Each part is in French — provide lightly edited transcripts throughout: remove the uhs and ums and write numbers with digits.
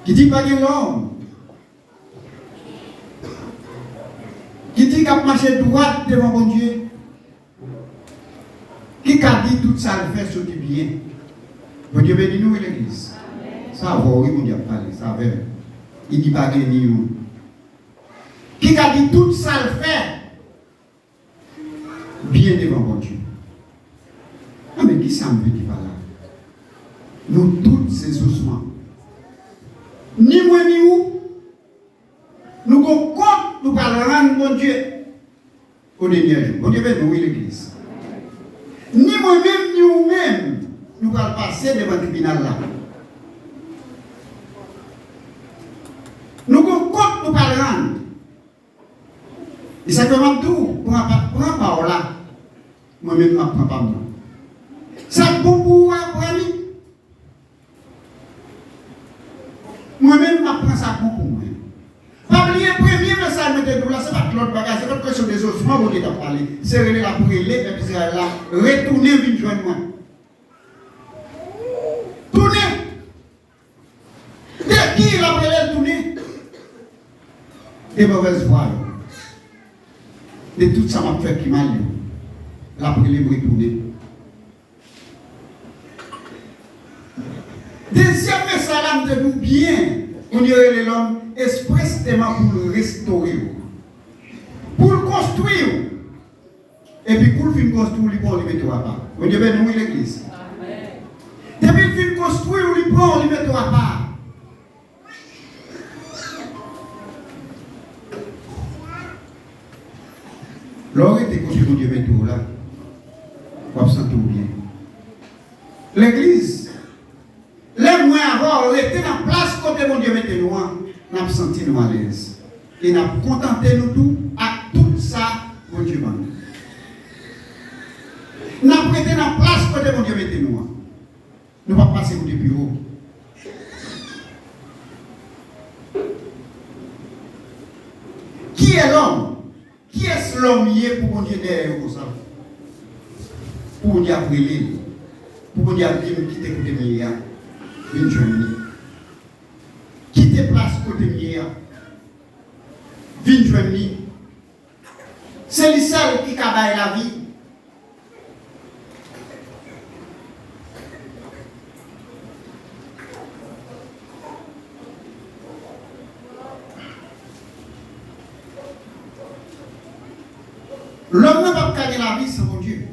Qui dit pas que l'homme, qui dit qu'il a marché droit devant mon Dieu, qui a dit tout ça le fait sur du bien. Mon Dieu bénit nous et l'église. Ça va, oui, mon Dieu a parlé, ça va. Il dit pas que nous. Qui a dit tout ça le fait bien devant mon Dieu. Ah, mais qui ça me veut dire par là? Nous tous ces ossements. Ni moi ni vous, nous comptons, nous parlerons mon Dieu au dernier jour. Mon Dieu bénit nous et l'église. Ni moi-même, ni vous-même, nous allons passer devant le tribunal là. Nous comptons, nous parlerons. Et ça fait tout, pour un parole là. Moi-même, je ne prends pas moi. Ça bon pour ami. Moi-même, je prends ça bon pour moi. Pas oublier le premier message de là, c'est pas l'autre bagage, c'est pas question des ossements où tu as parlé. C'est la pour les et puis c'est là, retourner vite joindre moi. Tourner. De qui il a appelé tourner? Des mauvaises voies. De tout ça m'a fait qui m'a lu. La pour les retourner. Deuxième message de nous bien, on y aurait l'homme expressément pour le restaurer, pour le construire, et puis pour le fin construire, il prend le mettre à part. On dit bien nous l'église. Depuis le fin construire, il prend le mettre à part. L'aurait été construit pour Dieu mettre là, pour se sentir bien. L'église. Les mois avant, été dans la place côté mon Dieu mettez nous, nous avons senti nous à l'aise. Et nous avons contenté nous tout à tout ça, mon Dieu m'a. Nous avons été dans la place côté mon Dieu mettez nous. Nous ne pouvons pas passer pour des bureaux. Qui est l'homme? Qui est l'homme lié pour mon Dieu derrière comme ça? Pour mon Dieu après lui. Pour mon Dieu après quitter côté milliard. Une journée. Quitter place côté milliard. Une journée. C'est le seul qui cabaye la vie. L'homme n'a pas gagné la vie sans mon Dieu.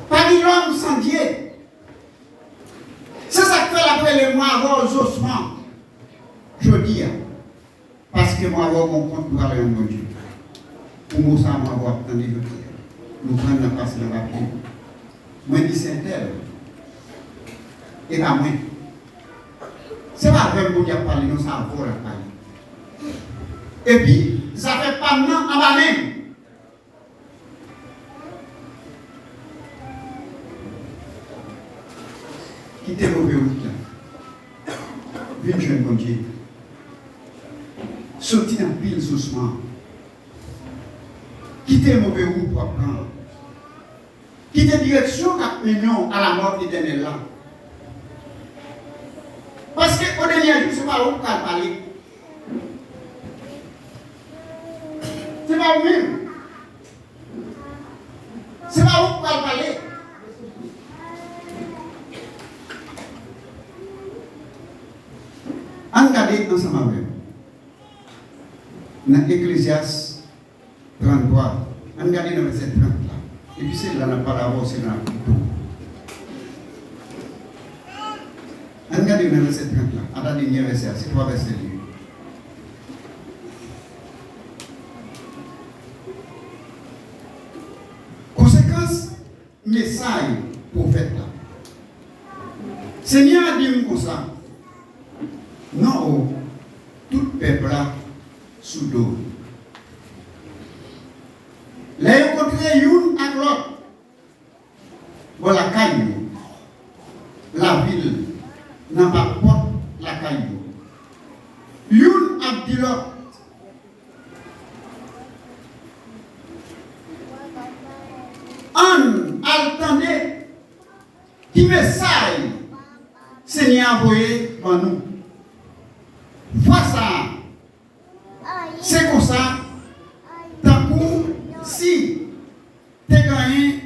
Pas l'homme sans Dieu. C'est ça que fait après les mois avoir aux ossements. Je dis, parce que moi avoir mon compte pour aller en mon Dieu. Pour moi, ça m'a avoir attendu le dire. Nous prenons la place dans la pied. Moi, je dis c'est tel. Et pas moi. C'est pas vrai que vous avez parlé, nous, ça a volé à parler. Et puis, ça fait pas maintenant à ma même. Quittez vos routes là. Viens jeune bon Dieu. Sortez en pile doucement. Quittez mauvais route pour apprendre. Quittez direction à la mort éternelle là. Parce qu'au dernier jour, ce n'est pas où qu'on va parler. Ce n'est pas vous-même. Ce n'est pas où qu'on va parler. Regardez ensemble avec nous. Dans Ecclésiaste 33, regardez dans le verset 30 là. Et puis c'est là, on n'a pas d'abord, c'est dans la plutôt. Regardez dans le verset 30 là. À la dernière verset, c'est 3 versets. Conséquence, message prophète là. Seigneur a dit comme ça. Non, tout peuple là, sous l'eau. Les rencontrer une à l'autre. Voilà, caillou, la ville, n'a pas porte la caillou. Youn a dit l'autre. En attendez, qui message Seigneur envoyé par nous. Vois ça. C'est comme ça. Tant que si tu as gagné,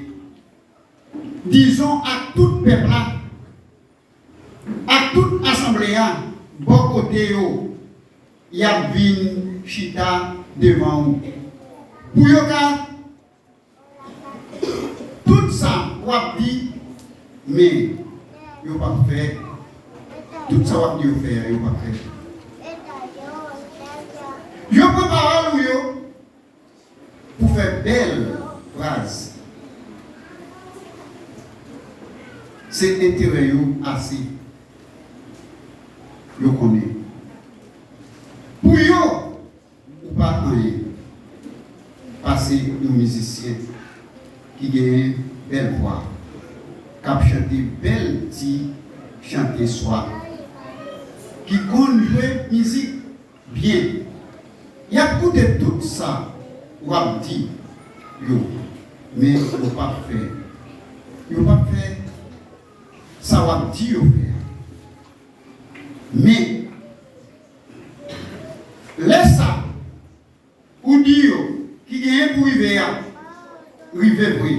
disons à tout peuple, à toute assemblée, bon côté, il y a une chita devant vous. Pour yoga, tout ça, on va dire, mais vous pas faire. Tout ça, on va dire, vous pas faire. Yo prépare yo pour faire belle phrase. C'est intérêt yo assez. Yo connaît. Pour yo ou pas rien. Parce que nos musiciens qui gagnent belle voix, qui chantent belle ti chanter soir, qui connaissent jouer musique bien. Il y a écouté tout ça, ou a dit, mais il ne pas faire. Il ne pas faire. Ça va dire faire. Mais, laisse ça, ou dire, qui vient pour river vrai.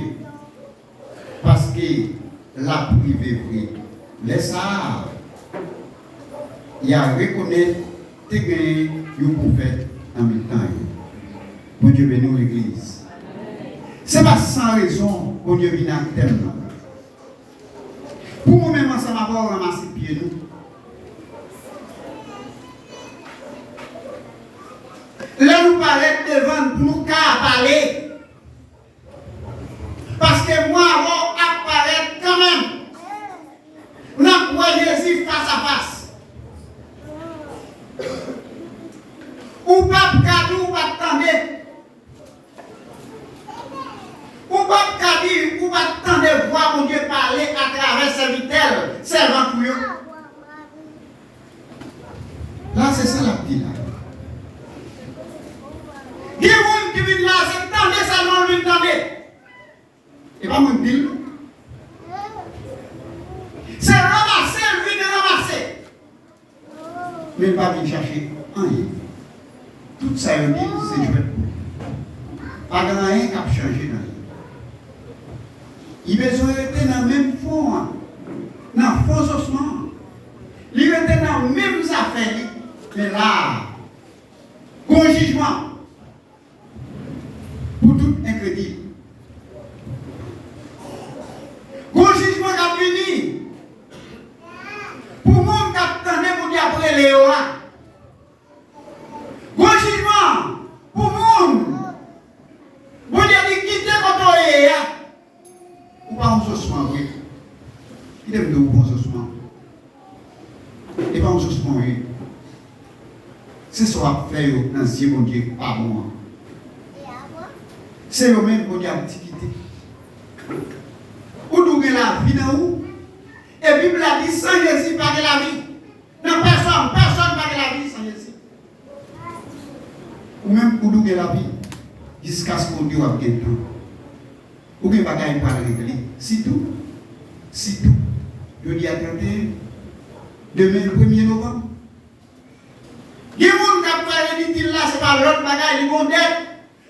Parce que la privé vrai. Laisse ça. Il y a reconnaître que vous pouvez faire. En même temps, bon Dieu bénit l'église. Ce n'est pas sans raison que Dieu vient à thème. Pour nous-mêmes, ça m'a pas ramassé pied nous. Là, nous parlons devant pour nous parler. Parce que moi, avant apparaître quand même. Nous avons Jésus face à face. Ou pas de ou pas attendre. Ou pas de ou pas attendre voir mon Dieu parler à travers serviteur, servant pour eux. Là, c'est ça la petite là. Il y a des gens qui viennent là, c'est attendre seulement lui attendre. Et pas mon dire. C'est ramasser, lui de ramasser. Mais il ne va pas venir chercher rien. Tout ça, c'est joué. Pas grand rien qui a changé dans la vie. Il a besoin d'être dans le même fond, dans le faux ossements. Il était dans les mêmes affaires. Mais là, bon jugement pour tout incrédule. Bon jugement qui a fini. Pour le monde qui attendait pour dire après Léo. Bon jugement pour le monde. Bon Dieu dit quittez votre est. Ou pas un osement, oui. Il aime de vous un osement. Et pas un osement, oui. C'est ce qu'on va faire dans le ciel, mon Dieu, pas moi. C'est le même, mon Dieu, à quitter. Où nous la vie dans où? Et la Bible a dit sans Jésus, pas de la vie. Non, personne pas de la vie sans Jésus. Ou même pour nous la vie, jusqu'à ce qu'on Dieu a bien temps. Ou bien pas de parler. C'est tout. C'est tout. Je dis à 31, demain le 1er novembre. Il y a des gens qui ont parlé de là, c'est pas l'autre bagaille, ils vont d'être.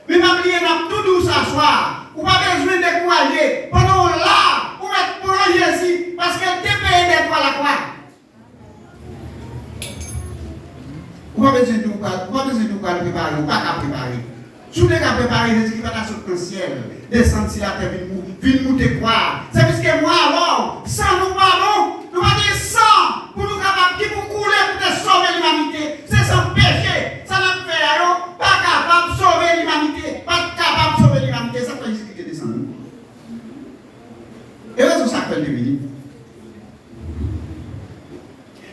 Mais pas oublier, on a tout doux s'asseoir. Ou pas besoin de décourager. Pendant là, ou mettre pour Jésus, parce qu'elle t'est payée d'être à la croix. Ou pas besoin de nous préparer, ou pas qu'à préparer. Si vous n'avez qu'à préparer, Jésus qui va dans le ciel, descendre sur la terre, venir nous te croire. C'est parce que moi, alors, sans nous pardon, nous allons dire sans pour nous capables qui pour couler pour te sauver l'humanité. C'est sans péché. Ça n'a fait alors, pas capable de sauver l'humanité. Pas capable de sauver l'humanité. Ça fait Jésus qui est descendu. Et là, c'est ça que le béni.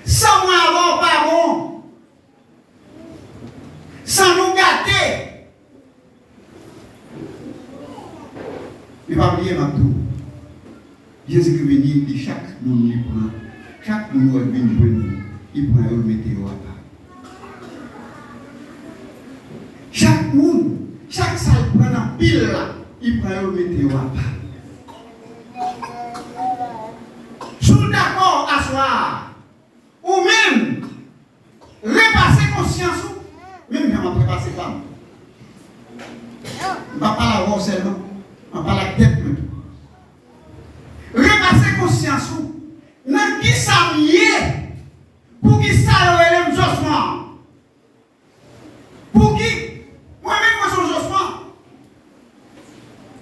Sans moi avoir pardon. Sans nous gâter. Ne pas oublier ma tout. Jésus qui vient de chaque monde, chaque nous venons, il prend le météo à part. Chaque monde, chaque salle prend un pile là, il prend le météo à part. Sous d'accord à soir, ou même repasser conscience, même quand on repasser femme. Je ne parle pas la voix seulement, je parle la tête maintenant. Repasser conscience, dans qui ça lié, pour qui ça le jossement. Pour qui? Moi-même, moi, je suis jossement.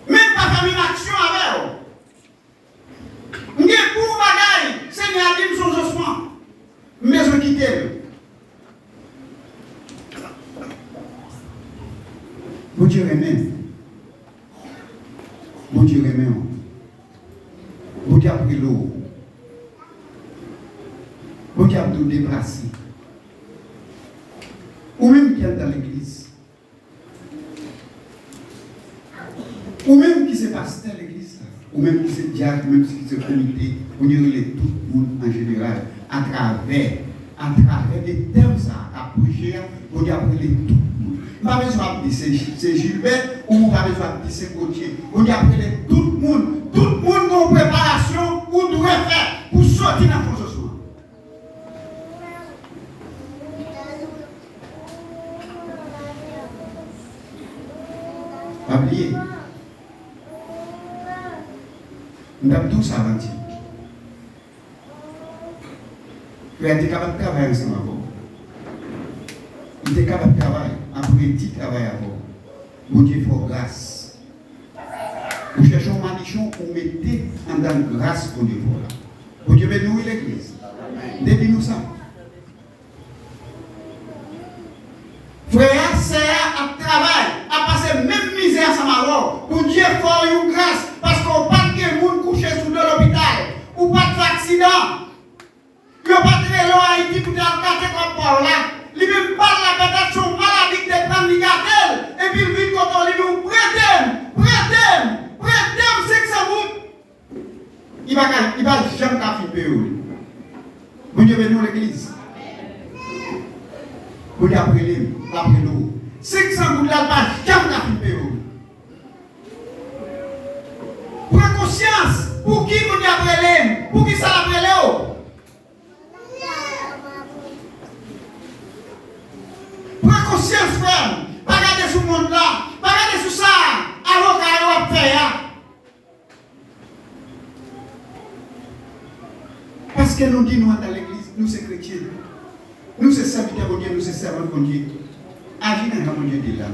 Même pas faire une action avec eux. Je dis pour bagaille, Seigneur dit son jossement. Mais je quitte eux. Bon Dieu remet. Bon Dieu remet. Bon Dieu a pris l'eau. Bon Dieu a tout déplacé. Ou même qui est dans l'église. Ou même qui se passe dans l'église. Ou même qui se diacre, ou même qui se comité. On dirait tout le monde en général. À travers des thèmes à prêcher, on dirait tout le monde. Pas besoin de dire c'est Gilbert ou pas besoin de dire c'est Gauthier. On y appelle tout le monde en préparation ou doit faire pour sortir dans le processus. Pas oublier. Nous avons tous avancé. Vous êtes capable de travailler ensemble avec vous. Vous êtes capable de travailler. Après petit travail avant. Mon Dieu, il faut grâce. Vous cherchez un manichon pour mettre en dans grâce qu'on dit voilà. Mon Dieu, nous l'église. Depuis nous ça. Frère, c'est à travail, à passer même misère sans malheur. Pour Dieu, il faut une grâce. Parce qu'on n'a pas de monde couché sous l'hôpital. Ou pas d'accident. Il n'y a pas de vélo à Haïti pour t'arrêter comme Paul là. Il même pas la patate son maladie de prendre l'IGATEL. Et puis il vit quand on lui dit prêtez, 500 gouttes. Il va jamais faire. Bon Dieu, venez l'église. Bon Dieu, après l'eau. 500 gouttes là, pas jamais faire. Prends conscience. Pour qui vous dites après l'eau? Pour qui ça après l'eau? Prends conscience, frère. Pas regarder sur le monde là. Pas regarder sur ça. Avocat, il va faire. Parce que nous disons dans l'église, nous sommes chrétiens. Nous sommes serviteurs de Dieu, nous sommes servants de Dieu. Agis dans le Dieu de là.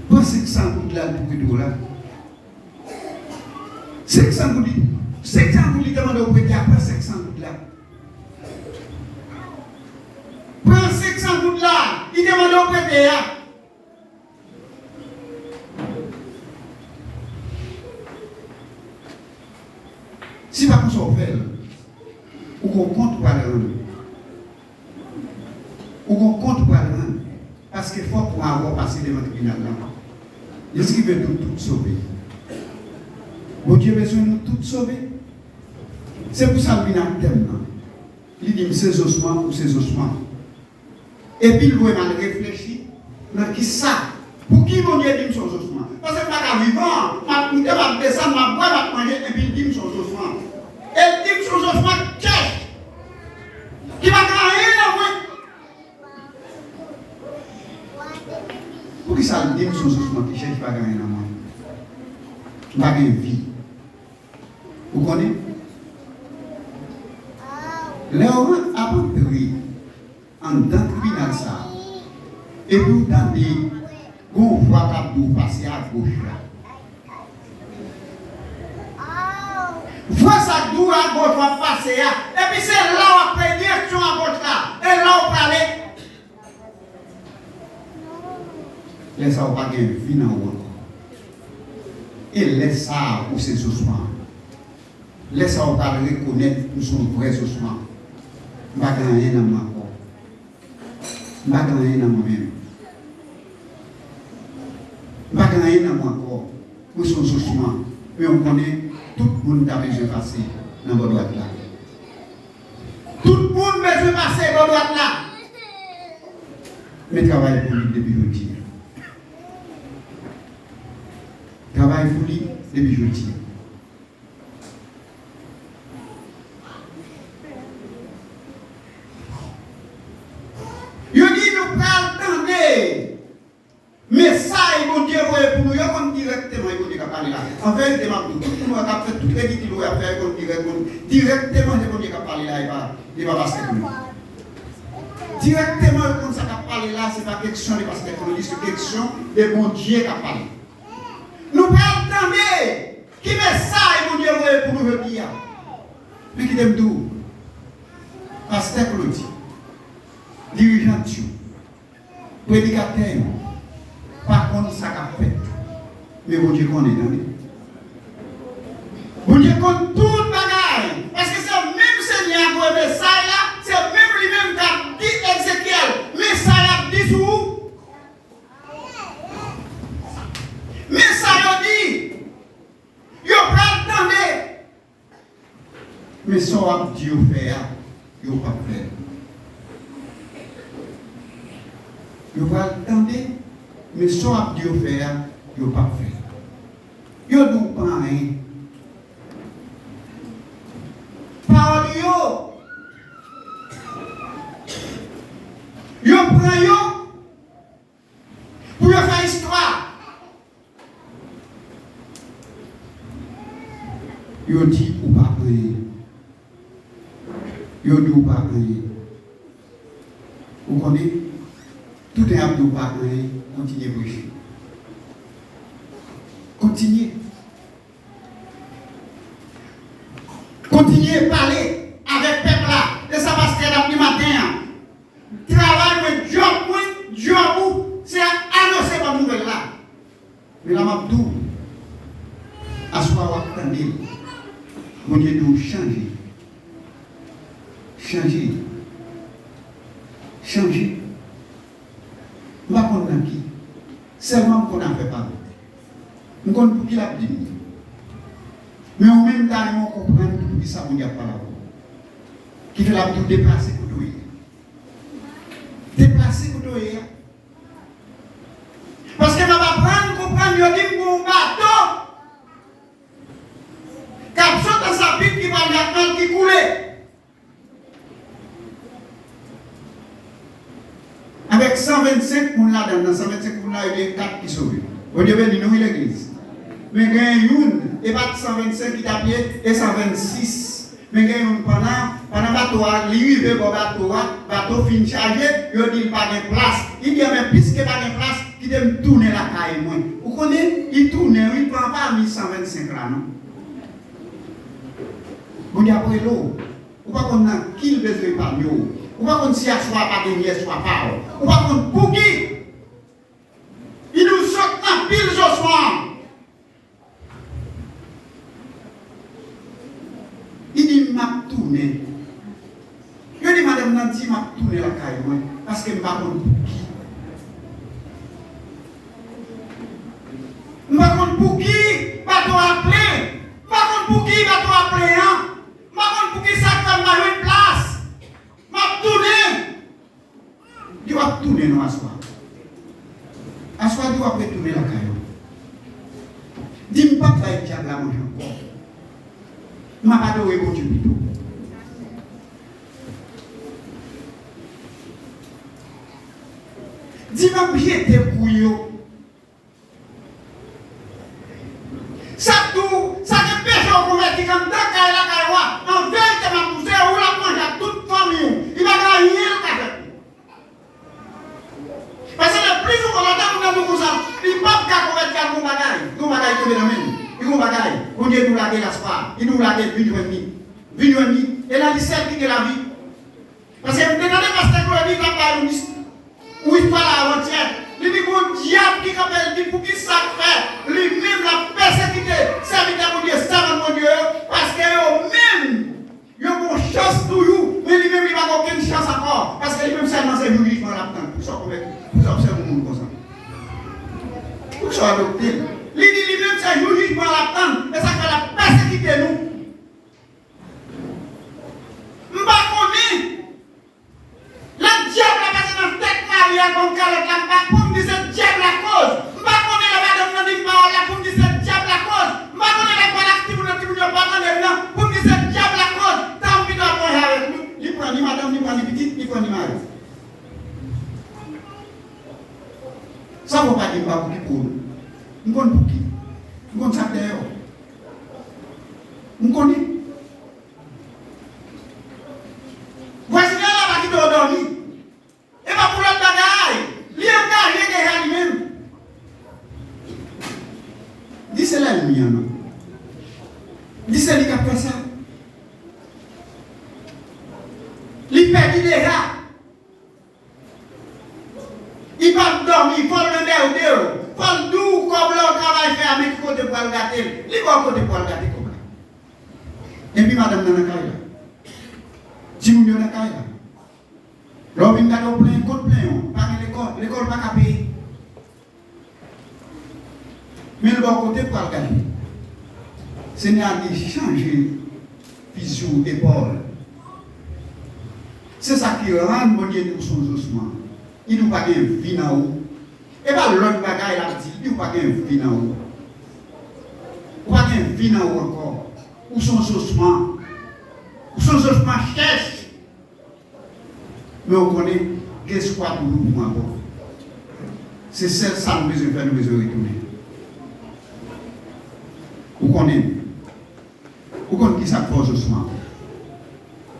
Pas 500 gouttes là pour que tu là. 500 gouttes. 500 gouttes, il demande au prêter après 500 gouttes là. Prends 500 gouttes là, il demande au prêter. Si pas qu'on s'en fait, ou qu'on compte pas le rendre. Ou qu'on compte pas le rendre. Parce qu'il faut pour avoir passé devant le tribunal là. Est-ce qu'il veut nous tous sauver? Bon Dieu besoin de nous tous sauver. C'est pour ça qu'il y a un thème là. Il dit ces ossements ou ces ossements. Et puis il doit mal réfléchir. Dans qui ça? Pour qui mon Dieu dit son ossements? Parce que je ne suis pas vivant. Je vais descendre, je vais manger et puis il dit son ossements. Et il dit son ossements cache. Qui va gagner là, moi. Pour qui ça dit son ossements qui cherche pas gagner là, moi? Pas de vie. Vous connaissez? Léon a entré en dans le tribunal ça. Et vous entendez qu'on voit Kabou passer à gauche là. Voix ça d'où à gauche va passer là. Et puis c'est là où après direction à gauche là. Et là où parler. Laisse ça ou pas de vie dans le et laisse ça pour ses ossements. Laisse ça pas reconnaître pour son vrai ossement. Je ne vais pas gagner dans mon corps. Je ne vais pas gagner dans moi-même. Je ne vais pas gagner dans mon corps pour son ossement. Mais on connaît tout le monde qui a besoin de passer dans votre droite là. passer dans droite là. Mais travail pour lui depuis jeudi. Travail pour lui depuis jeudi. Message, mon Dieu, pour nous, on directement, il faut parler là. En vérité, tout le monde a fait tout crédit qu'il doit faire, directement, il faut parler là, il va passer pour nous. Directement, comme ça, parler là, ce n'est pas question de passer pour nous, c'est question de mon Dieu qui a parlé. Nous pouvons attendre qui message, mon Dieu, pour nous dire. Mais qui t'aime tout. Pasteur Claudie, dirigeant, prédicateur, par contre, ça a fait. Mais mon Dieu connaît. Mon Dieu connaît tout le bagaille. Parce que c'est le même Seigneur qui a fait ça là. C'est même lui-même qui a dit Ézéchiel. Mais ça a dit sous. Mais ça a dit. Il n'y a pas attendre. Mais ça a dit faire. Il n'y a pas fait. Il n'y a pas attendre. Mais soit Dieu fait, il n'a pas fait. Il n'a pas fait. Parole, il prend pour faire histoire. Il dit ou pas prier. Il dit ou pas prier. Vous connaissez? Tout est abdou pas prier. Continuez à bouger. Continuez. Continuez à parler avec le peuple là. Et ça va se faire le matin. Travail, job, c'est annoncer ma nouvelle là. Mais la mabdou, à ce moment-là, mon Dieu doit changer. Changer. Je ne sais pas qui. Seulement qu'on a fait pas. Je ne sais pas qui l'a dit. Mais en même temps, on comprend que ça ne va pas là. Qui fait la tout déplacer pour tout. Déplacer pour tout. Parce que je vais apprendre, comprendre, je dis que mon bateau, quand je dans sa Bible qui va y qui coule. Avec 125 moun là dans 125 moun là il y a 4 qui sauvent. Au Dieu béni nous l'église. Mais il y a une et pas 125 qui tapé et 126. Mais il y a une pendant bateau arrivé pour bateau fin chargé, il dit pas de place. Il dit mais puisque pas de place, il aime tourner la caille moi. Vous connaissez, il tourne, il prend pas 1125 là non. Vous dites après l'eau. Vous pas qu'on a qui besoin par nous. Ou pas qu'on s'y assoit pas de soit pas. Ou pas qu'on pour qui? Il nous sort dans pile ce soir. Il dit m'a tourné. Je dis madame Nanti m'a tourné la caille parce que je ne sais pas pour qui. Je ne sais pas pour qui va t'en appeler. Je ne sais pas pour qui va t'en appeler. Je ne sais pas pour qui ça fait une place. M'a tourné. Tu vas tourner non à soi. À soi tu vas tourner la caillou. Dis-moi pas que tu as la manger encore. M'a pas de bon Dieu plutôt. Dis-moi bien tes couillons. Ça tout, ça te pêche au converti comme dans la caillou. En vérité m'a poussé ou la manger à toute famille. Il va gagner le café. Parce que le plus souvent, on a comme ça, il ne peut pas convertir à mon bagaille. Mon bagaille qui est dans le même. Il nous bagaille. On dit nous laguer l'espoir. Il nous laguer vinu. Et là, il sert qui est la vie. Parce que maintenant, les pasteurs qui ont dit qu'il où il parle à l'entière. Il dit mon diable qui appelle, dit pour qui ça fait. Lui-même la persécuté. Serviteur mon Dieu, ça mon Dieu. Parce que eux-mêmes, ils ont une chance pour vous. Mais lui-même, il n'a aucune chance encore. Parce que lui-même, seulement, c'est le jugement là. Pour ça, vous observez le monde comme ça. Pour ça, adopter. Lui-même, c'est le jugement là. Et ça fait la persécuter nous. Je ne sais pas. Il perd déjà. Il va dormir, il faut le mettre dehors. Il faut le doux comme le travail fait avec le côté pour le gâter. Il va au côté pour le gâter comme ça. Et puis madame dans la caille là. Si vous dans la caille là. L'homme vient d'aller au plein, compte plein. Par l'école pas qu'à payer. Mais le bon côté pour le gâter. Seigneur a changer vision d'épaule. C'est ça qui rend mon Dieu son osement. Il nous pas de vie dans haut. Et pas l'autre bagaille là dit, il nous pas de vie dans haut. Pas de vie dans haut encore. Où son osement? Où son osement cherche? Mais on connaît qu'est-ce qu'on a pour nous pour encore. C'est celle ça nous besoin faire, nous besoin retourner. Vous connaissez? Vous connaissez qui ça fait osement?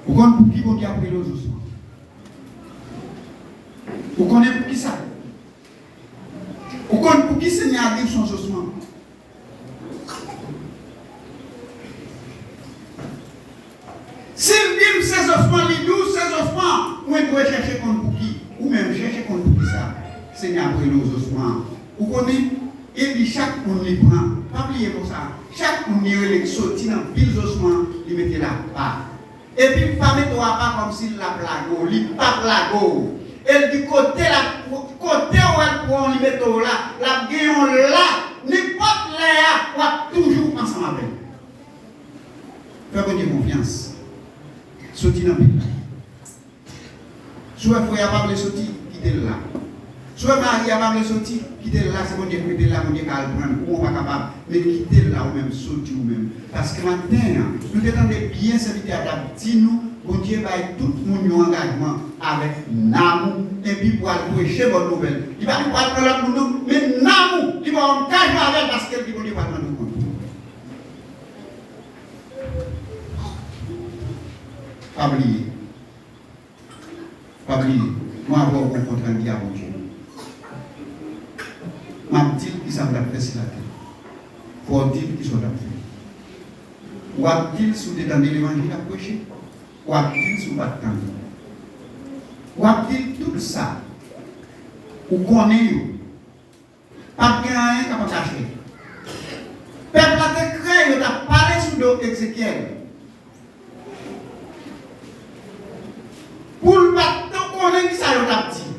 Vous connaissez qui vous dit après les ossements? Vous connaissez pour qui ça? Vous connaissez pour qui Seigneur a dit son osement? S'il dit ces ossements, les 12 ces ossements, vous pouvez chercher contre pour qui? Ou même chercher contre pour qui ça? Seigneur a pris nos ossements. Vous connaissez? Il dit chaque monde les prend. Pas oublier pour ça. Chaque monde les sortit dans pile ossements, il mettait là bas. Et puis, il ne pas mettre pas comme s'il l'a plago, il pas plago. Et du côté où elle prend, il met là, la guéon là, n'importe là, on va toujours ensemble avec. Faites-vous confiance. Sorti dans le pays. Soit il faut y avoir les sorties, quittez là. Soit Marie a pas les sorties, quittez là, c'est mon Dieu, quittez là, mon Dieu, qu'à le prendre, ou on va capable, mais quittez là, ou même sortir ou même. Parce que maintenant, nous devons bien servir à la petite nous. Bon Dieu va tout le monde engagement avec Namou et puis pour aller prêcher bonne nouvelle. Il va nous parler de l'autre mais Namou, il va engager avec parce qu'il dit bon Dieu va nous compte. Pas oublier. Pas oublier. Moi, je vais rencontrer un diable, bon Dieu. Ma petite qui s'en va faire sur la terre. Il faut dire qu'ils sont là. Ou a-t-il sous des dans l'évangile à prêcher? Ou a-t-il sous battant? Ou a-t-il tout ça? Ou connaît? Pas de rien qui a caché. Peuple a décret, il a parlé sous l'eau Ézéchiel. Pour le battant, on connaît qui ça il a dit.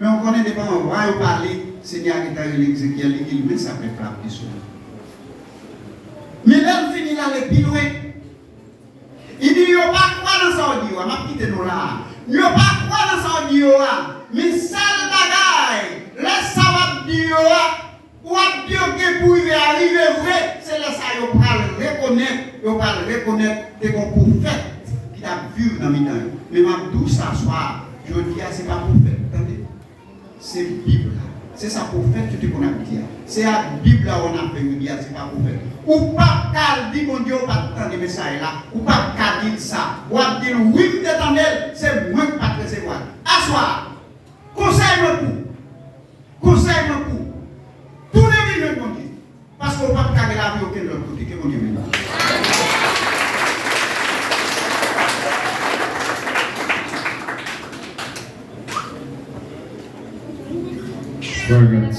Mais on connaît des parents, on va parler, Seigneur qui t'a eu l'Ézéchiel, il met ça peut frapper sur nous. Mais là, il finit là, les pilouets. Il dit, il n'y a pas quoi dans son Dieu, m'a quitté nous là. Il n'y a pas quoi dans son Dieu, mais sale bagaille, laisse ça va dire, ou à Dieu qui pour arriver vrai, c'est là ça, il va reconnaître que mon prophète qui a vu dans mes temps. Mais ma douce à soir, je dis, ce n'est pas prophète, attendez, c'est Bible. C'est ça prophète, tu te connais dire. C'est la Bible là où on a fait dire, c'est pas prophète. Ou pas qu'à dire, mon Dieu, pas tant de messages là. Ou pas qu'à dire ça. Ou à dire, oui, m'étendel, c'est moi qui pas recevoir. Assoir. Conseille-moi pour. Conseille-moi pour. Tous les vies, mon Dieu. Parce qu'on ne peut pas garder la vie aucun de l'autre côté que mon Dieu me dit. Very good.